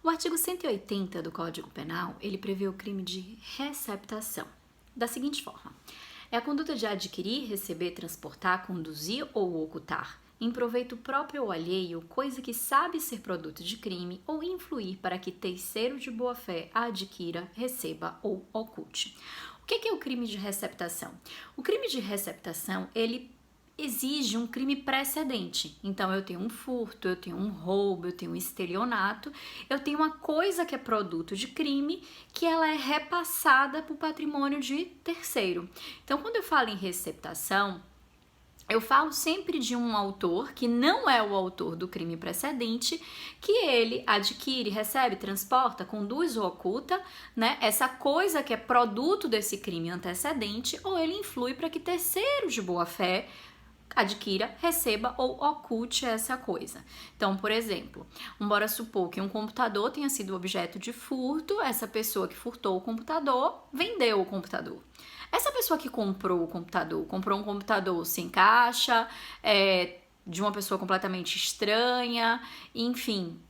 O artigo 180 do Código Penal, ele prevê o crime de receptação, da seguinte forma: é a conduta de adquirir, receber, transportar, conduzir ou ocultar, em proveito próprio ou alheio, coisa que sabe ser produto de crime ou influir para que terceiro de boa-fé a adquira, receba ou oculte. O que é o crime de receptação? O crime de receptação, ele exige um crime precedente. Então, eu tenho um furto, eu tenho um roubo, eu tenho um estelionato, eu tenho uma coisa que é produto de crime que ela é repassada para o patrimônio de terceiro. Então, quando eu falo em receptação, eu falo sempre de um autor que não é o autor do crime precedente, que ele adquire, recebe, transporta, conduz ou oculta, né, essa coisa que é produto desse crime antecedente, ou ele influi para que terceiro de boa-fé adquira, receba ou oculte essa coisa. Então, por exemplo, bora supor que um computador tenha sido objeto de furto, essa pessoa que furtou o computador vendeu o computador. Essa pessoa que comprou um computador sem caixa, de uma pessoa completamente estranha, enfim,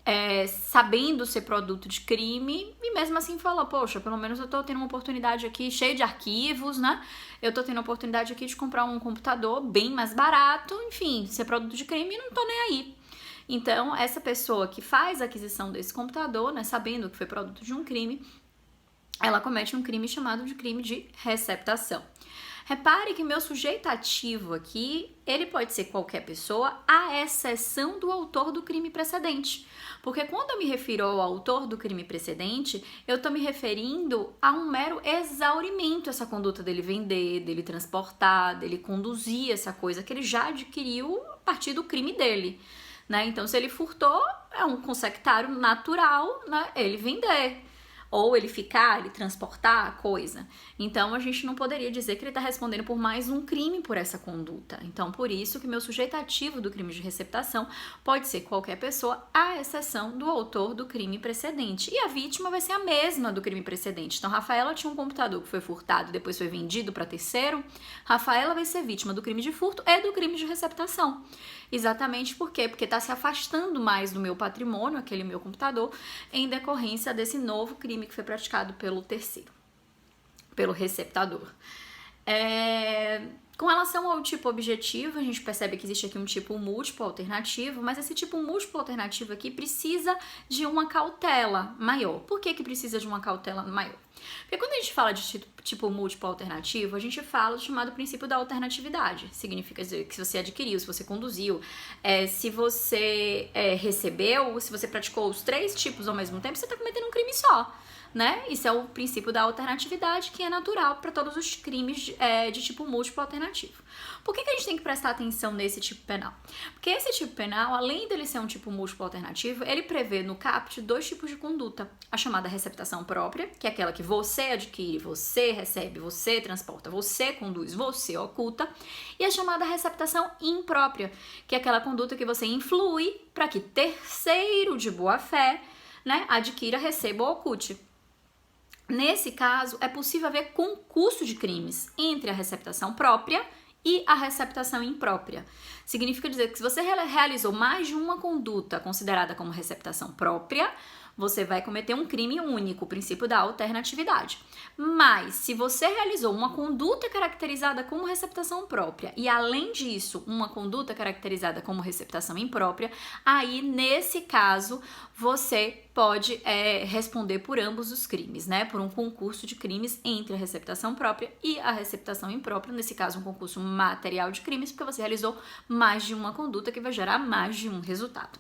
sabendo ser produto de crime, e mesmo assim falou, poxa, pelo menos eu tô tendo uma oportunidade aqui cheia de arquivos, né? Eu tô tendo a oportunidade aqui de comprar um computador bem mais barato, enfim, ser produto de crime, não tô nem aí. Então, essa pessoa que faz a aquisição desse computador, né, sabendo que foi produto de um crime, ela comete um crime chamado de crime de receptação. Repare que meu sujeito ativo aqui, ele pode ser qualquer pessoa, à exceção do autor do crime precedente. Porque quando eu me refiro ao autor do crime precedente, eu estou me referindo a um mero exaurimento, essa conduta dele vender, dele transportar, dele conduzir essa coisa que ele já adquiriu a partir do crime dele. Né? Então, se ele furtou, é um consectário natural, né, ele vender. Ou ele ficar, ele transportar a coisa. Então, a gente não poderia dizer que ele está respondendo por mais um crime por essa conduta. Então, por isso que meu sujeito ativo do crime de receptação pode ser qualquer pessoa, à exceção do autor do crime precedente. E a vítima vai ser a mesma do crime precedente. Então, Rafaela tinha um computador que foi furtado e depois foi vendido para terceiro. Rafaela vai ser vítima do crime de furto e do crime de receptação. Exatamente por quê? Porque está se afastando mais do meu patrimônio, aquele meu computador, em decorrência desse novo crime que foi praticado pelo terceiro, pelo receptador. Com relação ao tipo objetivo, a gente percebe que existe aqui um tipo múltiplo alternativo, mas esse tipo múltiplo alternativo aqui precisa de uma cautela maior. Por que precisa de uma cautela maior? Porque quando a gente fala de tipo múltiplo alternativo, a gente fala do chamado princípio da alternatividade. Significa dizer que se você adquiriu, se você conduziu, se você recebeu, se você praticou os três tipos ao mesmo tempo, você está cometendo um crime só. Né? Isso é o princípio da alternatividade, que é natural para todos os crimes de tipo múltiplo alternativo. Por que a gente tem que prestar atenção nesse tipo penal? Porque esse tipo penal, além dele ser um tipo múltiplo alternativo, ele prevê no caput dois tipos de conduta. A chamada receptação própria, que é aquela que você adquire, você recebe, você transporta, você conduz, você oculta. E a chamada receptação imprópria, que é aquela conduta que você influi para que terceiro de boa-fé, né, adquira, receba ou oculte. Nesse caso, é possível haver concurso de crimes entre a receptação própria e a receptação imprópria. Significa dizer que se você realizou mais de uma conduta considerada como receptação própria, você vai cometer um crime único, o princípio da alternatividade. Mas, se você realizou uma conduta caracterizada como receptação própria e, além disso, uma conduta caracterizada como receptação imprópria, aí, nesse caso, você pode responder por ambos os crimes, né? Por um concurso de crimes entre a receptação própria e a receptação imprópria, nesse caso, um concurso material de crimes, porque você realizou mais de uma conduta que vai gerar mais de um resultado.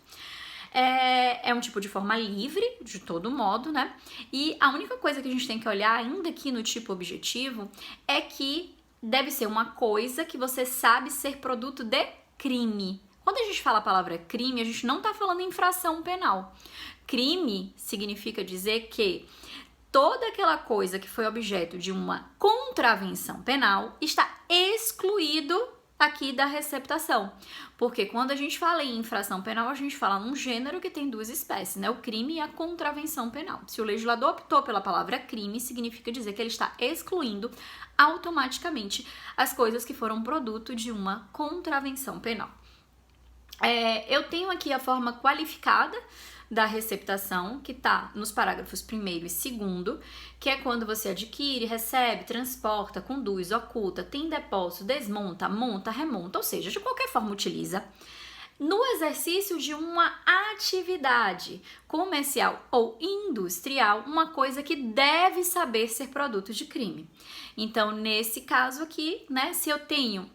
É um tipo de forma livre, de todo modo, né? E a única coisa que a gente tem que olhar ainda aqui no tipo objetivo é que deve ser uma coisa que você sabe ser produto de crime. Quando a gente fala a palavra crime, a gente não tá falando em infração penal. Crime significa dizer que toda aquela coisa que foi objeto de uma contravenção penal está excluído aqui da receptação, porque quando a gente fala em infração penal, a gente fala num gênero que tem duas espécies, né? O crime e a contravenção penal. Se o legislador optou pela palavra crime, significa dizer que ele está excluindo automaticamente as coisas que foram produto de uma contravenção penal. Eu tenho aqui a forma qualificada da receptação, que está nos parágrafos 1º e 2º, que é quando você adquire, recebe, transporta, conduz, oculta, tem depósito, desmonta, monta, remonta, ou seja, de qualquer forma utiliza, no exercício de uma atividade comercial ou industrial, uma coisa que deve saber ser produto de crime. Então, nesse caso aqui, né, se eu tenho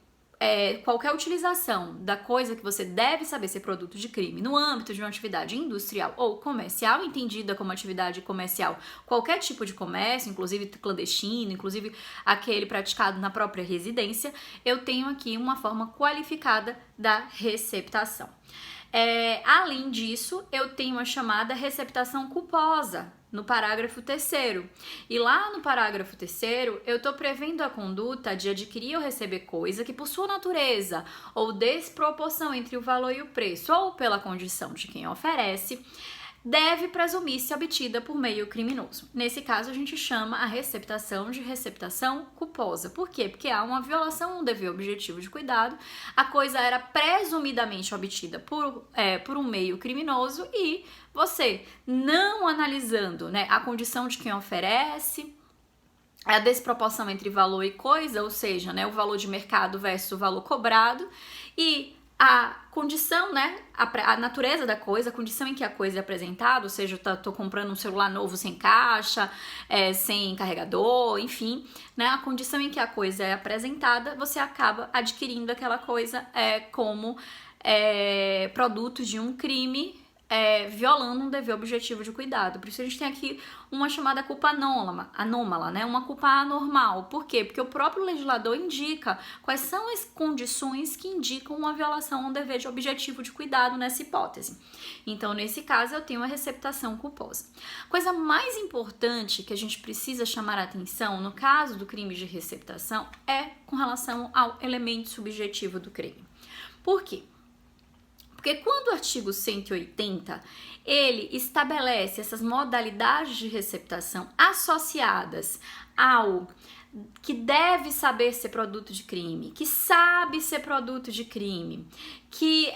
qualquer utilização da coisa que você deve saber ser produto de crime no âmbito de uma atividade industrial ou comercial, entendida como atividade comercial, qualquer tipo de comércio, inclusive clandestino, inclusive aquele praticado na própria residência, eu tenho aqui uma forma qualificada da receptação. Além disso, eu tenho a chamada receptação culposa, no parágrafo 3º. E lá no parágrafo 3º, eu estou prevendo a conduta de adquirir ou receber coisa que, por sua natureza ou desproporção entre o valor e o preço, ou pela condição de quem oferece, deve presumir-se obtida por meio criminoso. Nesse caso, a gente chama a receptação de receptação culposa. Por quê? Porque há uma violação ao dever objetivo de cuidado, a coisa era presumidamente obtida por um meio criminoso e você, não analisando, né, a condição de quem oferece, a desproporção entre valor e coisa, ou seja, né, o valor de mercado versus o valor cobrado, e a condição, né, a natureza da coisa, a condição em que a coisa é apresentada, ou seja, eu tô comprando um celular novo sem caixa, sem carregador, enfim, né, a condição em que a coisa é apresentada, você acaba adquirindo aquela coisa como produto de um crime, violando um dever objetivo de cuidado. Por isso a gente tem aqui uma chamada culpa anômala, né? Uma culpa anormal. Por quê? Porque o próprio legislador indica quais são as condições que indicam uma violação a um dever de objetivo de cuidado nessa hipótese. Então, nesse caso, eu tenho a receptação culposa. Coisa mais importante que a gente precisa chamar a atenção no caso do crime de receptação é com relação ao elemento subjetivo do crime. Por quê? Porque quando o artigo 180, ele estabelece essas modalidades de receptação associadas ao que deve saber ser produto de crime, que sabe ser produto de crime, que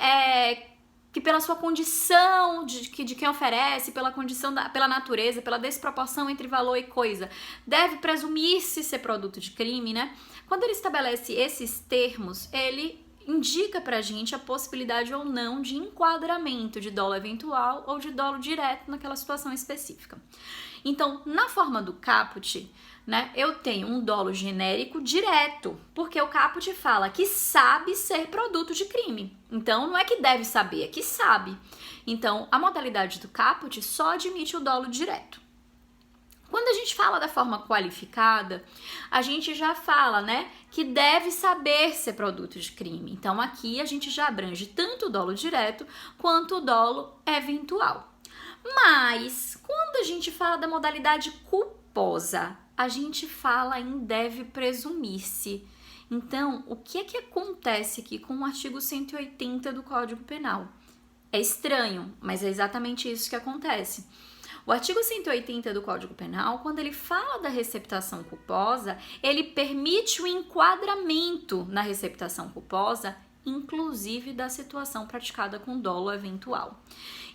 pela sua condição de quem oferece, pela condição pela natureza, pela desproporção entre valor e coisa, deve presumir-se ser produto de crime, né? Quando ele estabelece esses termos, ele indica pra gente a possibilidade ou não de enquadramento de dolo eventual ou de dolo direto naquela situação específica. Então, na forma do caput, né, eu tenho um dolo genérico direto, porque o caput fala que sabe ser produto de crime. Então, não é que deve saber, é que sabe. Então, a modalidade do caput só admite o dolo direto. Quando a gente fala da forma qualificada, a gente já fala, né, que deve saber ser produto de crime. Então, aqui a gente já abrange tanto o dolo direto quanto o dolo eventual. Mas, quando a gente fala da modalidade culposa, a gente fala em deve presumir-se. Então, o que é que acontece aqui com o artigo 180 do Código Penal? É estranho, mas é exatamente isso que acontece. O artigo 180 do Código Penal, quando ele fala da receptação culposa, ele permite o enquadramento na receptação culposa, inclusive da situação praticada com dolo eventual.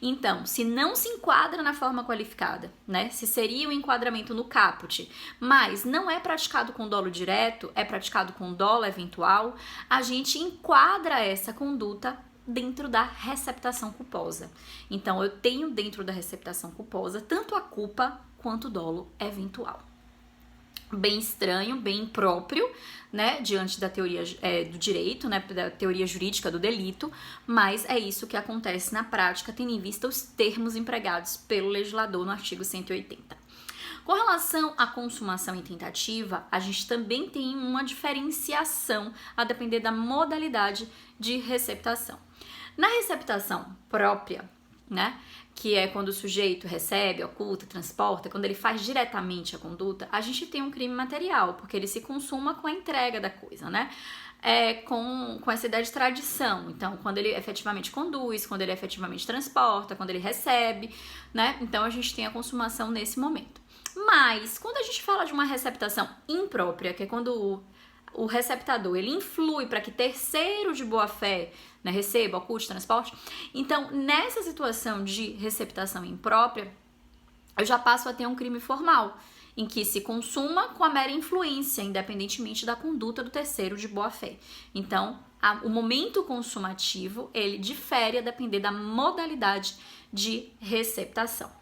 Então, se não se enquadra na forma qualificada, né? Se seria o enquadramento no caput, mas não é praticado com dolo direto, é praticado com dolo eventual, a gente enquadra essa conduta dentro da receptação culposa. Então, eu tenho dentro da receptação culposa tanto a culpa quanto o dolo eventual. Bem estranho, bem impróprio, né, diante da teoria do direito, né, da teoria jurídica do delito, mas é isso que acontece na prática, tendo em vista os termos empregados pelo legislador no artigo 180. Com relação à consumação em tentativa, a gente também tem uma diferenciação a depender da modalidade de receptação. Na receptação própria, né, que é quando o sujeito recebe, oculta, transporta, quando ele faz diretamente a conduta, a gente tem um crime material, porque ele se consuma com a entrega da coisa, né? Com essa ideia de tradição. Então, quando ele efetivamente conduz, quando ele efetivamente transporta, quando ele recebe, né? Então, a gente tem a consumação nesse momento. Mas, quando a gente fala de uma receptação imprópria, que é quando o receptador ele influi para que terceiro de boa-fé, né, receba, oculte, transporte, então nessa situação de receptação imprópria, eu já passo a ter um crime formal, em que se consuma com a mera influência, independentemente da conduta do terceiro de boa-fé. Então, o momento consumativo, ele difere a depender da modalidade de receptação.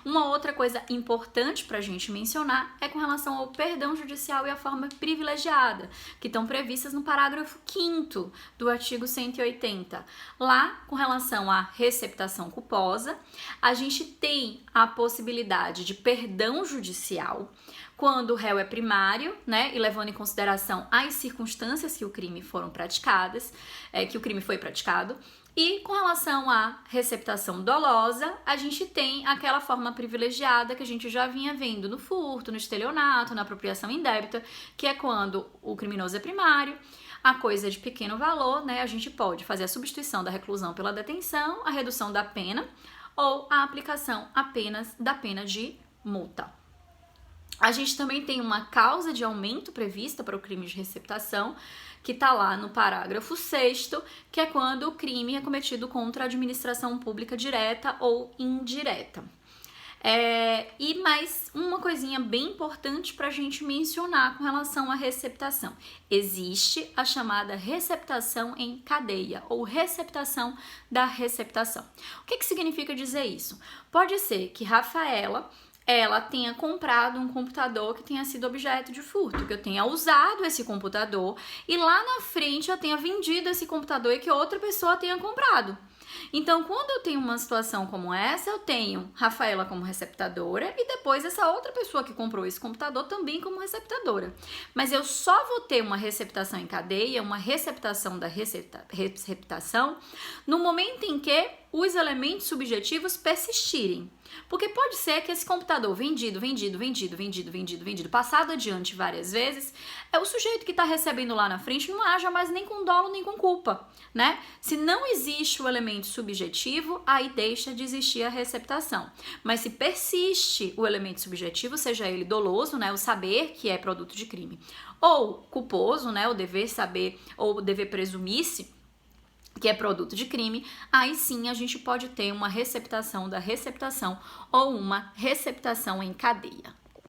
Uma outra coisa importante para a gente mencionar é com relação ao perdão judicial e a forma privilegiada, que estão previstas no parágrafo 5º do artigo 180. Lá, com relação à receptação culposa, a gente tem a possibilidade de perdão judicial quando o réu é primário, né, e levando em consideração as circunstâncias que o crime foram praticadas, que o crime foi praticado. E com relação à receptação dolosa, a gente tem aquela forma privilegiada que a gente já vinha vendo no furto, no estelionato, na apropriação indébita, que é quando o criminoso é primário, a coisa é de pequeno valor, né? A gente pode fazer a substituição da reclusão pela detenção, a redução da pena ou a aplicação apenas da pena de multa. A gente também tem uma causa de aumento prevista para o crime de receptação, que está lá no parágrafo 6º, que é quando o crime é cometido contra a administração pública direta ou indireta. E mais uma coisinha bem importante para a gente mencionar com relação à receptação. Existe a chamada receptação em cadeia ou receptação da receptação. O que significa dizer isso? Pode ser que Rafaela ela tenha comprado um computador que tenha sido objeto de furto, que eu tenha usado esse computador e lá na frente eu tenha vendido esse computador e que outra pessoa tenha comprado. Então, quando eu tenho uma situação como essa, eu tenho Rafaela como receptadora e depois essa outra pessoa que comprou esse computador também como receptadora. Mas eu só vou ter uma receptação em cadeia, uma receptação da receptação, no momento em que os elementos subjetivos persistirem. Porque pode ser que esse computador vendido, passado adiante várias vezes, o sujeito que está recebendo lá na frente não haja mais nem com dolo nem com culpa, né? Se não existe o elemento subjetivo, aí deixa de existir a receptação. Mas se persiste o elemento subjetivo, seja ele doloso, né, o saber que é produto de crime, ou culposo, né, o dever saber ou o dever presumir-se que é produto de crime, aí sim a gente pode ter uma receptação da receptação ou uma receptação em cadeia.